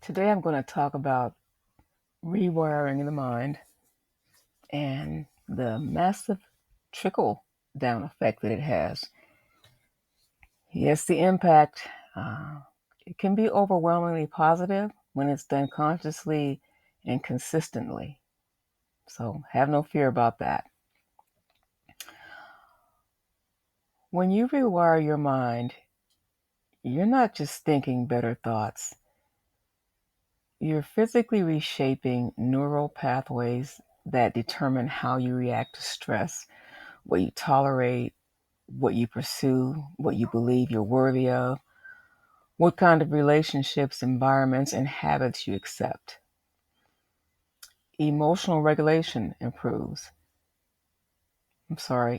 Today I'm going to talk about rewiring the mind and the massive trickle down effect that it has. Yes, the impact, it can be overwhelmingly positive when it's done consciously and consistently. So have no fear about that. When you rewire your mind, you're not just thinking better thoughts. You're physically reshaping neural pathways that determine how you react to stress, what you tolerate, what you pursue, what you believe you're worthy of, what kind of relationships, environments, and habits you accept. Emotional regulation improves.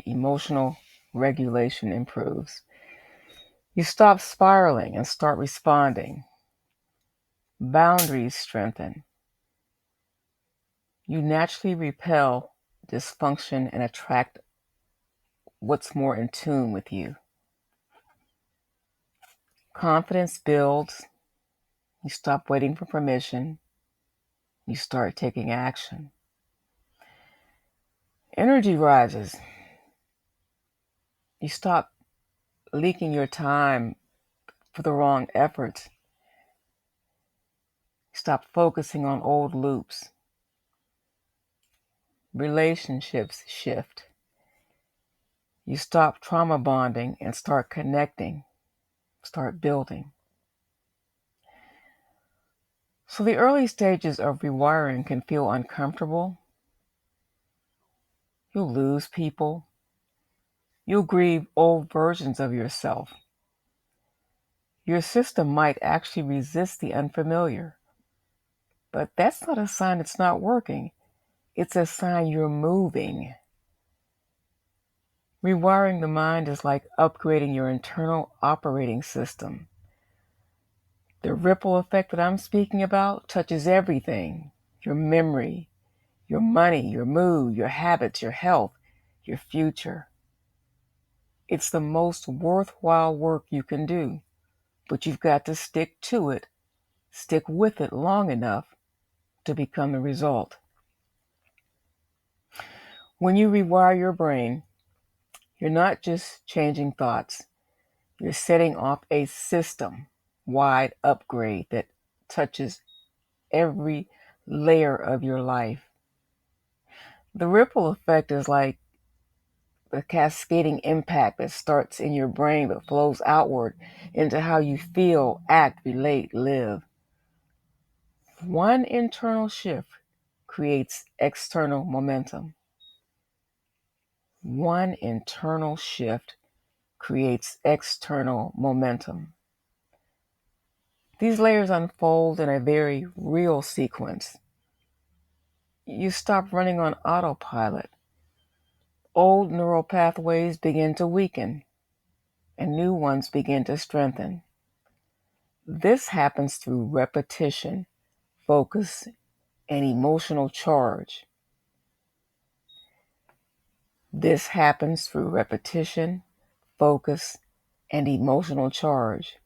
Emotional regulation improves. You stop spiraling and start responding. Boundaries strengthen. You naturally repel dysfunction and attract what's more in tune with you. Confidence builds. You stop waiting for permission. You start taking action. Energy rises. You stop leaking your time for the wrong efforts. Stop focusing on old loops. Relationships shift. You stop trauma bonding and start connecting, start building. So the early stages of rewiring can feel uncomfortable. You'll lose people. You'll grieve old versions of yourself. Your system might actually resist the unfamiliar. But that's not a sign it's not working. It's a sign you're moving. Rewiring the mind is like upgrading your internal operating system. The ripple effect that I'm speaking about touches everything: your memory, your money, your mood, your habits, your health, your future. It's the most worthwhile work you can do, but you've got to stick to it, stick with it long enough to become the result. When you rewire your brain, you're not just changing thoughts, you're setting off a system-wide upgrade that touches every layer of your life. The ripple effect is like the cascading impact that starts in your brain but flows outward into how you feel, act, relate, live. One internal shift creates external momentum. One internal shift creates external momentum. These layers unfold in a very real sequence. You stop running on autopilot. Old neural pathways begin to weaken, and new ones begin to strengthen. This happens through repetition, focus, and emotional charge. This happens through repetition, focus, and emotional charge.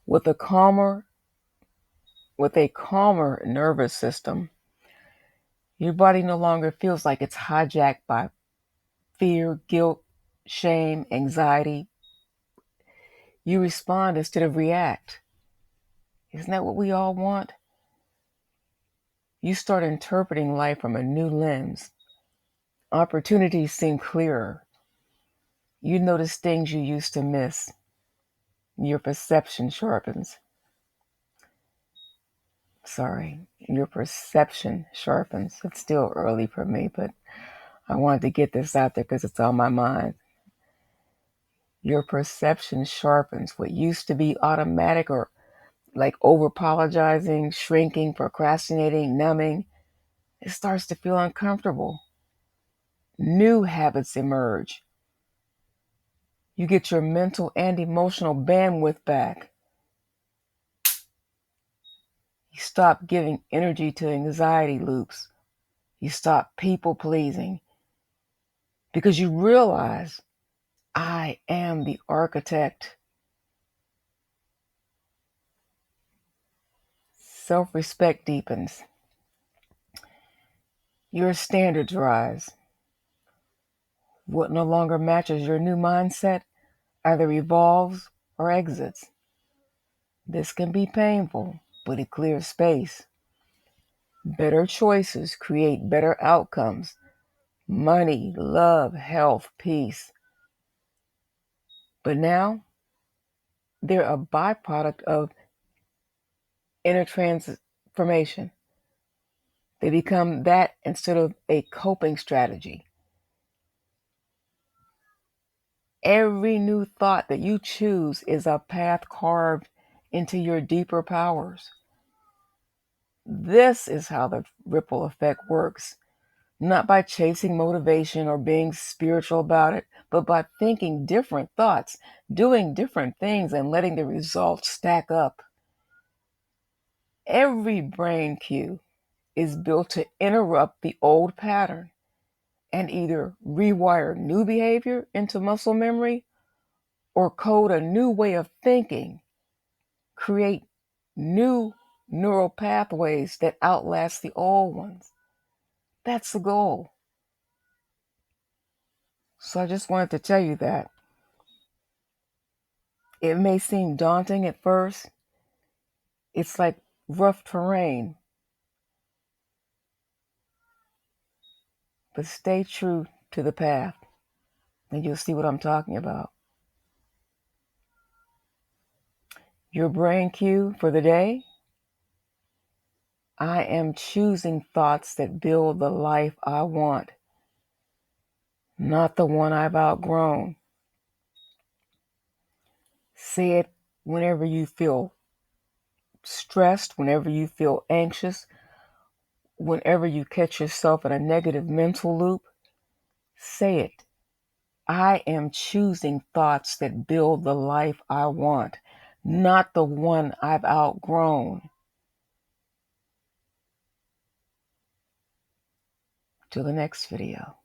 With a calmer nervous system, your body no longer feels like it's hijacked by fear, guilt, shame, anxiety. You respond instead of react. Isn't that what we all want? You start interpreting life from a new lens. Opportunities seem clearer. You notice things you used to miss. Your perception sharpens. Your perception sharpens. It's still early for me, but I wanted to get this out there because it's on my mind. Your perception sharpens. What used to be automatic or like over apologizing, shrinking, procrastinating, numbing, it starts to feel uncomfortable. New habits emerge. You get your mental and emotional bandwidth back. You stop giving energy to anxiety loops. You stop people pleasing because you realize I am the architect. self-respect deepens. Your standards rise. What no longer matches your new mindset either evolves or exits. This can be painful, but it clears space. Better choices create better outcomes. Money, love, health, peace. But now, they're a byproduct of inner transformation. They become that instead of a coping strategy. Every new thought that you choose is a path carved into your deeper powers. This is how the ripple effect works. Not by chasing motivation or being spiritual about it, but by thinking different thoughts, doing different things, and letting the results stack up. Every brain cue is built to interrupt the old pattern and either rewire new behavior into muscle memory or code a new way of thinking, create new neural pathways that outlast the old ones. That's the goal. So I just wanted to tell you that. It may seem daunting at first. It's like rough terrain. But stay true to the path, and you'll see what I'm talking about. Your brain cue for the day: I am choosing thoughts that build the life I want, not the one I've outgrown. Say it whenever you feel stressed, whenever you feel anxious, whenever you catch yourself in a negative mental loop. Say it. I am choosing thoughts that build the life I want, not the one I've outgrown. Till the next video.